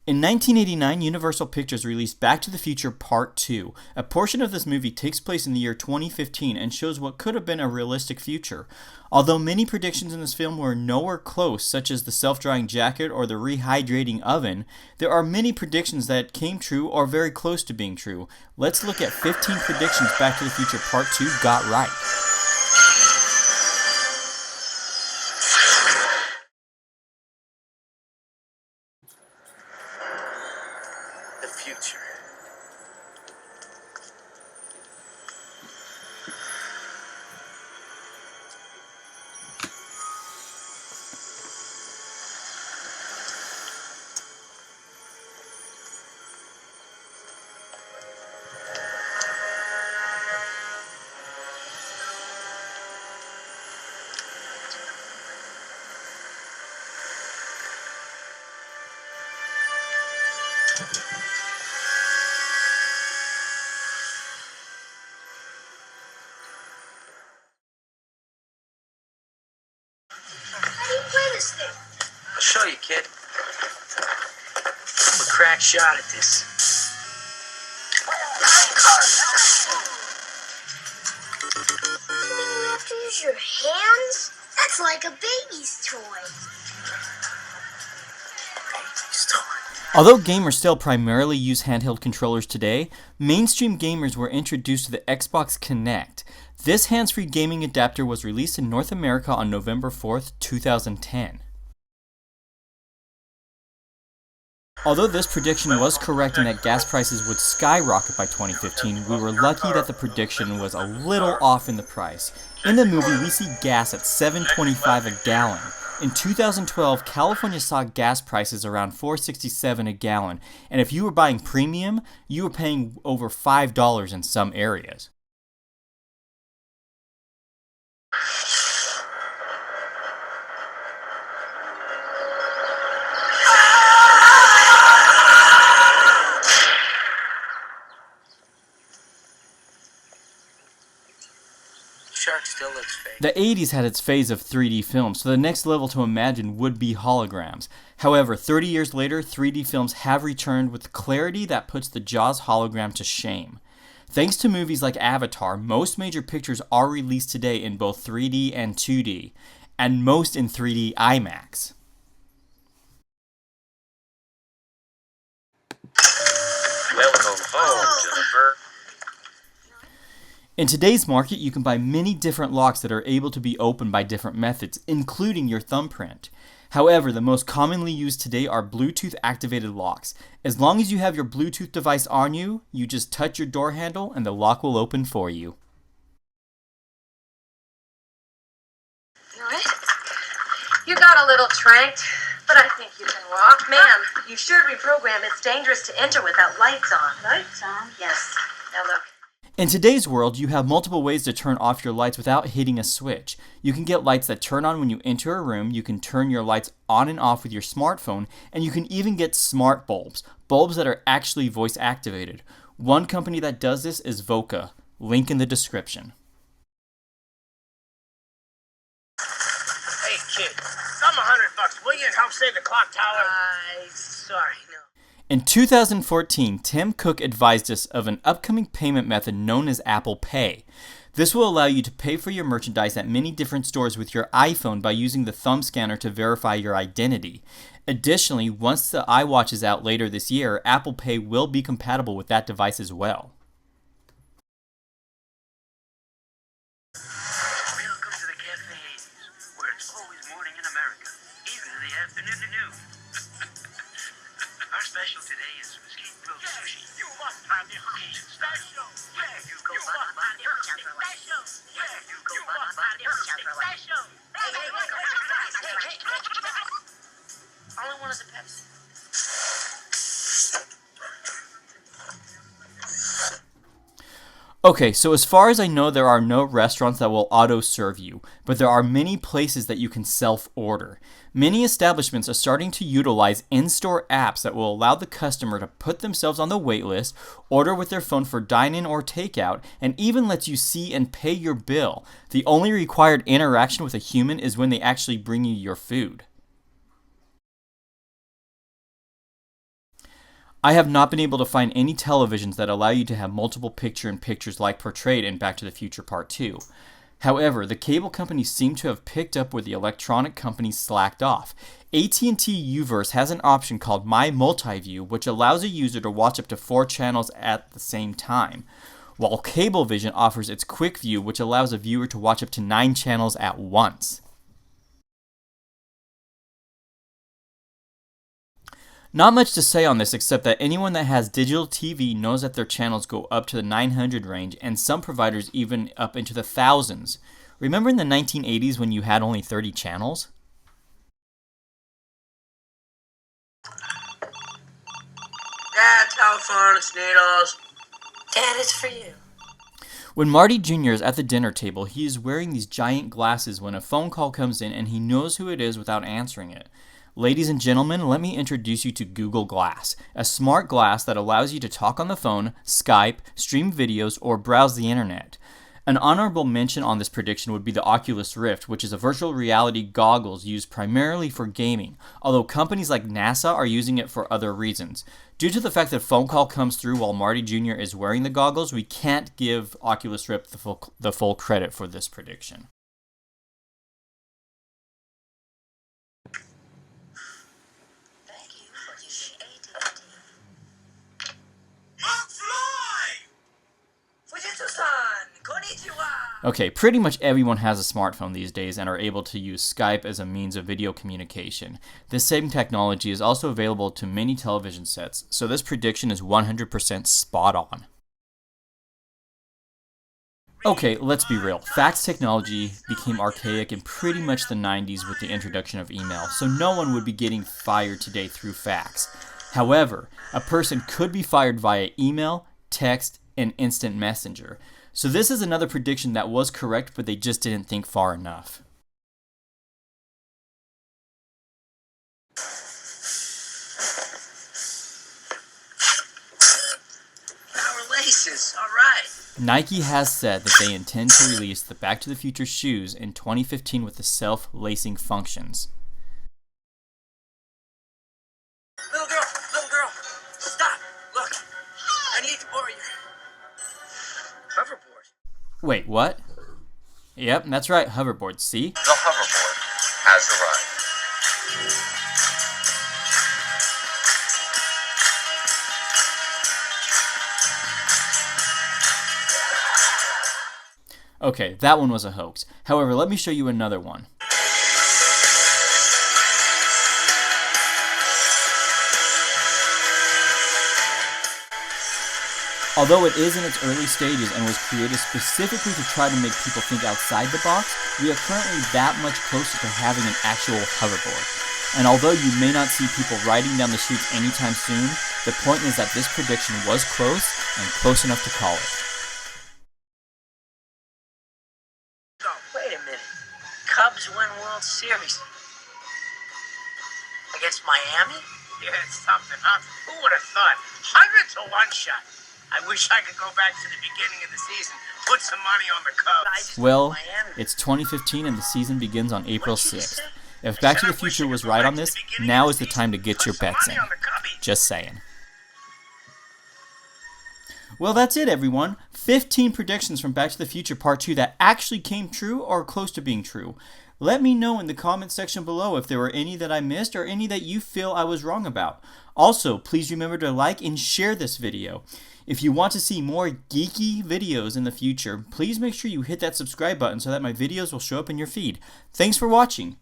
In 1989, Universal Pictures released Back to the Future Part 2. A portion of this movie takes place in the year 2015 and shows what could have been a realistic future. Although many predictions in this film were nowhere close, such as the self-drying jacket or the rehydrating oven, there are many predictions that came true or very close to being true. Let's look at 15 predictions Back to the Future Part 2 got right. The future. How do you play this thing? I'll show you, kid. I'm a crack shot at this. You have to use your hands? That's like a baby's toy. Baby's toy. Although gamers still primarily use handheld controllers today, mainstream gamers were introduced to the Xbox Kinect. This hands-free gaming adapter was released in North America on November 4th, 2010. Although this prediction was correct and that gas prices would skyrocket by 2015, we were lucky that the prediction was a little off in the price. In the movie, we see gas at $7.25 a gallon. In 2012, California saw gas prices around $4.67 a gallon, and if you were buying premium, you were paying over $5 in some areas. Shark still looks fake. The 80s had its phase of 3D films, so the next level to imagine would be holograms. However, 30 years later, 3D films have returned with clarity that puts the Jaws hologram to shame. Thanks to movies like Avatar, most major pictures are released today in both 3D and 2D, and most in 3D IMAX. Welcome home, Jennifer. In today's market, you can buy many different locks that are able to be opened by different methods, including your thumbprint. However, the most commonly used today are Bluetooth activated locks. As long as you have your Bluetooth device on you, you just touch your door handle and the lock will open for you. What? You got a little tranked, but I think you can walk. Ma'am, you should reprogram. It's dangerous to enter without lights on. Lights on? Yes. Now look. In today's world, you have multiple ways to turn off your lights without hitting a switch. You can get lights that turn on when you enter a room, you can turn your lights on and off with your smartphone, and you can even get smart bulbs, bulbs that are actually voice activated. One company that does this is Voca. Link in the description. Hey, kid. Come $100, will you, and help save the clock tower? Sorry, no. In 2014, Tim Cook advised us of an upcoming payment method known as Apple Pay. This will allow you to pay for your merchandise at many different stores with your iPhone by using the thumb scanner to verify your identity. Additionally, once the iWatch is out later this year, Apple Pay will be compatible with that device as well. Welcome to the cafe, where it's always morning in America, even in the afternoon. Our special today is mesquite grilled sushi. You must have the special. Where you go, special. Where you go, special. All I want is a Pepsi. Okay, so as far as I know, there are no restaurants that will auto-serve you, but there are many places that you can self-order. Many establishments are starting to utilize in-store apps that will allow the customer to put themselves on the wait list, order with their phone for dine-in or takeout, and even lets you see and pay your bill. The only required interaction with a human is when they actually bring you your food. I have not been able to find any televisions that allow you to have multiple picture-in-pictures like portrayed in Back to the Future Part 2. However, the cable companies seem to have picked up where the electronic companies slacked off. AT&T Uverse has an option called My Multiview, which allows a user to watch up to 4 channels at the same time, while Cablevision offers its Quick View, which allows a viewer to watch up to 9 channels at once. Not much to say on this except that anyone that has digital TV knows that their channels go up to the 900 range and some providers even up into the thousands. Remember in the 1980s when you had only 30 channels? Dad, telephone, it's Needles. Dad, it's for you. When Marty Jr. is at the dinner table, he is wearing these giant glasses when a phone call comes in and he knows who it is without answering it. Ladies and gentlemen, let me introduce you to Google Glass, a smart glass that allows you to talk on the phone, Skype, stream videos, or browse the internet. An honorable mention on this prediction would be the Oculus Rift, which is a virtual reality goggles used primarily for gaming, although companies like NASA are using it for other reasons. Due to the fact that a phone call comes through while Marty Jr. is wearing the goggles, we can't give Oculus Rift the full credit for this prediction. Okay, pretty much everyone has a smartphone these days and are able to use Skype as a means of video communication. This same technology is also available to many television sets, so this prediction is 100% spot on. Okay, let's be real. Fax technology became archaic in pretty much the 90s with the introduction of email, so no one would be getting fired today through fax. However, a person could be fired via email, text, and instant messenger. So this is another prediction that was correct, but they just didn't think far enough. Our laces, all right. Nike has said that they intend to release the Back to the Future shoes in 2015 with the self-lacing functions. Little girl, stop. Look, I need to borrow your hoverboard. Wait, what? Yep, that's right, hoverboard, see? The hoverboard has arrived. Okay, that one was a hoax. However, let me show you another one. Although it is in its early stages and was created specifically to try to make people think outside the box, we are currently that much closer to having an actual hoverboard. And although you may not see people riding down the streets anytime soon, the point is that this prediction was close and close enough to call it. Oh, wait a minute. Cubs win World Series. Against Miami? Yeah, it's something, huh? Who would have thought? 100 to 1 shot. I wish I could go back to the beginning of the season, put some money on the Cubs. Well, it's 2015 and the season begins on April 6th. If Back to the Future was right on this, now is the time to get your bets in. Just saying. Well, that's it, everyone. 15 predictions from Back to the Future Part 2 that actually came true or close to being true. Let me know in the comment section below if there were any that I missed or any that you feel I was wrong about. Also, please remember to like and share this video. If you want to see more geeky videos in the future, please make sure you hit that subscribe button so that my videos will show up in your feed. Thanks for watching.